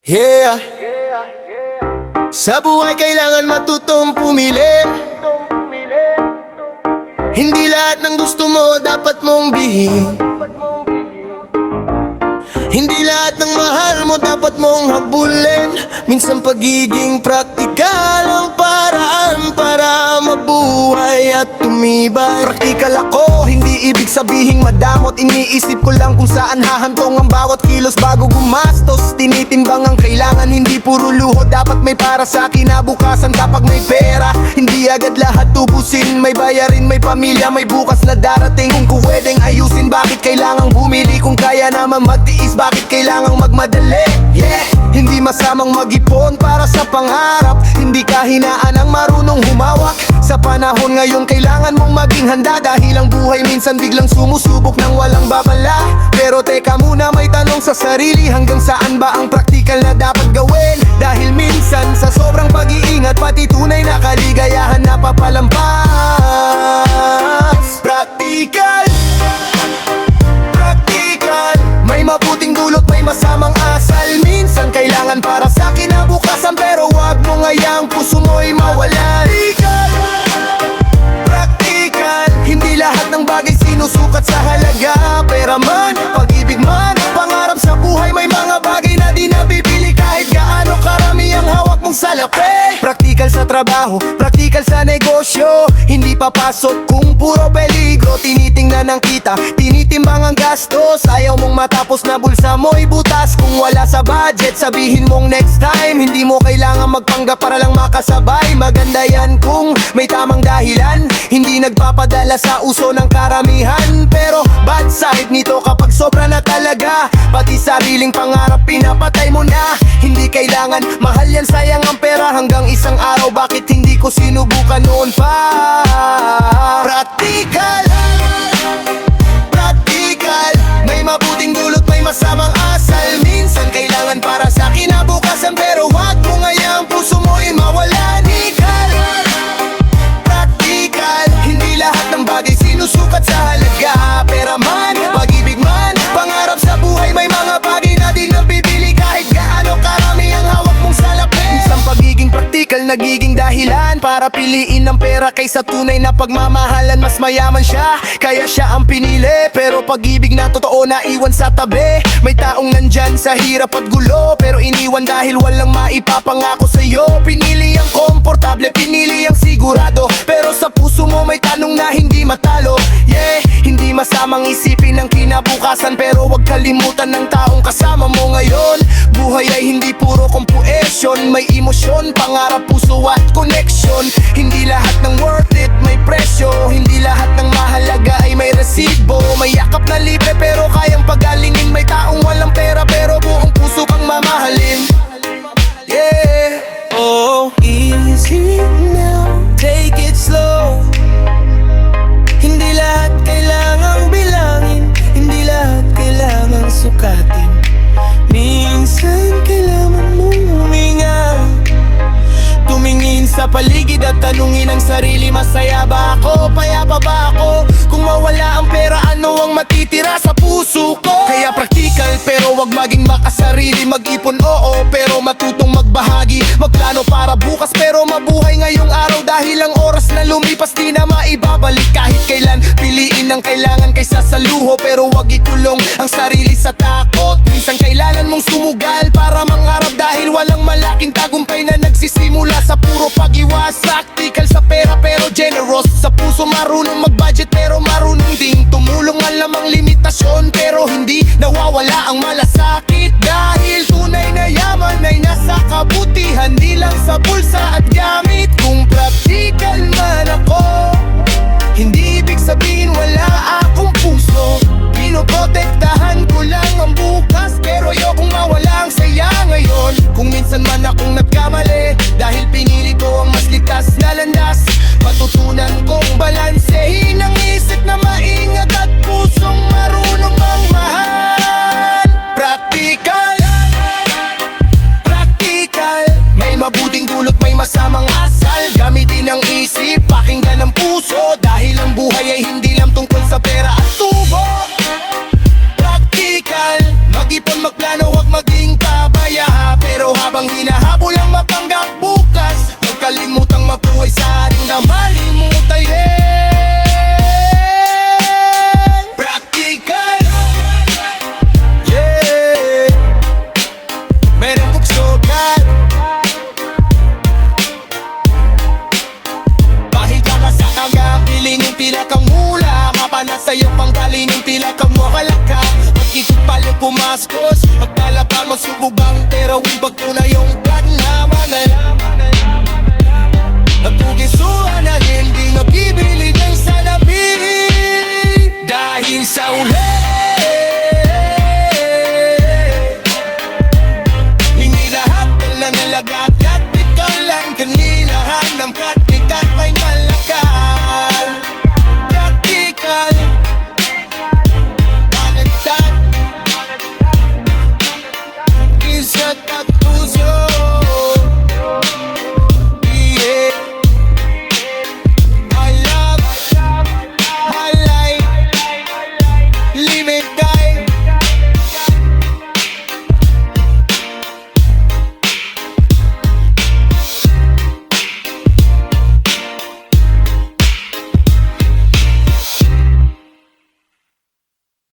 Yeah. Sa buhay kailangan matutong pumili. Hindi lahat ng gusto mo dapat mong bihin. Hindi lahat ng mahal mo dapat mong habulin. Minsan pagiging praktikal ang paraan para mabuhay at tumibay. Praktikal ako, hindi ibig sabihing madamot. Iniisip ko lang kung saan hahantong ang bawat kilos bago gumastos. Tinitimbang ang kailangan, hindi puro luho. Dapat may para sa kinabukasan kapag may pera. Hindi agad lahat tubusin, may bayarin, may pamilya, may bukas na darating. Kung pwedeng ayusin, bakit kailangang bumili? Kung kaya naman magtiis, bakit kailangang magmadali? Yeah! Hindi masamang mag-ipon para sa pangarap. Hindi kahinaan ang marunong humawak. Sa panahon ngayon kailangan mong maging handa. Dahil ang buhay minsan biglang sumusubok ng walang babala. Pero teka muna, may tanong sa sarili, hanggang saan ba ang praktikal na dapat gawin? Dahil minsan sa sobrang pag-iingat, pati tunay na kaligayahan napapalampas. Praktikal, praktikal, may mabuting dulot, may masamang asal. Minsan kailangan para sa kinabukasan, pero wag mo ngayang puso mo'y mawalan. Praktikal, hindi lahat ng bagay sinusukat sa halaga. Pera man, pag-ibig man, pangarap sa buhay, may mga bagay na di nabibili kahit gaano karami ang hawak mong salapi. Praktikal sa trabaho, praktikal sa negosyo, hindi papasok kung puro peligro. Tinitingnan ang kita, tinitimbang ang gastos. Ayaw mong matapos na bulsa mo'y butas. Kung wala sa budget, sabihin mong next time. Hindi mo kailangan magpanggap para lang makasabay. Maganda yan kung may tamang dahilan, hindi nagpapadala sa uso ng karamihan. Pero bad side nito kapag sobra na talaga, pati sariling pangarap pinapatay mo na. Hindi kailangan mahal yan, sayang ang pera. Hanggang isang araw, bakit hindi ko sinubukan noon pa? Praktikal, praktikal, may mabuting dulot, may masamang asal. Minsan kailangan para sa kinabukasan, pero wag mo ngayang puso mo'y mawalan. Praktikal, hindi lahat ng bagay sinusukat sa halaga. Pera man, pag-ibig man, pangarap sa buhay, may mga bagay na di nabibili kahit gaano karami ang hawak mong salapi. Isang pagiging praktikal nagiging dahilan para piliin ang pera kaysa tunay na pagmamahalan. Mas mayaman siya, kaya siya ang pinili, pero pag-ibig na totoo na iwan sa tabi. May taong nandyan sa hirap at gulo, pero iniwan dahil walang maipapangako sa'yo. Pinili ang komportable, pinili ang sigurado, pero sa puso mo may tanong na hindi matalo. Yeah, hindi masamang isipin ang kinabukasan, pero wag kalimutan ng taong kasama mo ngayon. Buhay ay hindi puro computation, may emosyon, pangarap, puso at connection. Hindi lahat ng worth it may presyo, hindi lahat ng mahalaga ay may resibo. May yakap na libre pero kayang pagalingin, may taong walang pera pero buong puso kang mamahalin. Yeah, oh, easy now, take it slow. Hindi lahat kailangang bilangin, hindi lahat kailangang sukatin. Minsan kailangan mong huminga, tumingin sa paligid at tanungin ang sarili, masaya ba ako? Payapa ba ako? Kung mawala ang pera, ano ang matitira sa puso ko? Kaya praktikal pero wag maging makasarili. Mag-ipon oo, pero matutong magbahagi. Magplano para bukas pero mabuhay ngayong araw. Dahil ang oras na lumipas di na maibabalik. Kahit kailan piliin ang kailangan kaysa sa luho, pero wag ikulong ang sarili sa takot. Minsan kailangan mong sumugal para mangarap, dahil walang malaking tagumpay na nagsisimula sa puro pag-iwas. Praktikal sa pera pero generous sa puso, marunong mag-budget pero marunong ding tumulong. Alam ang limitasyon pero hindi nawawala ang malasakit, dahil tunay na yaman ay nasa kabutihan, di lang sa bulsa at gamit. Kung praktikal man ako, hindi ibig sabihin wala akong puso. Pinoprotektahan ko lang ang bukas, pero ayokong mawala ang saya ngayon. Kung minsan man akong nagkamali, dahil pinili ko ang mas likas na landas, matutunan kong balansehin ang isip na maingat at pusong marunong magmahal. Praktikal pumaskos Magkala pa magsububang pero wibag ko na yung plan naman Nagpugisuhan na hindi nabibili ng salamin Dahil sa uli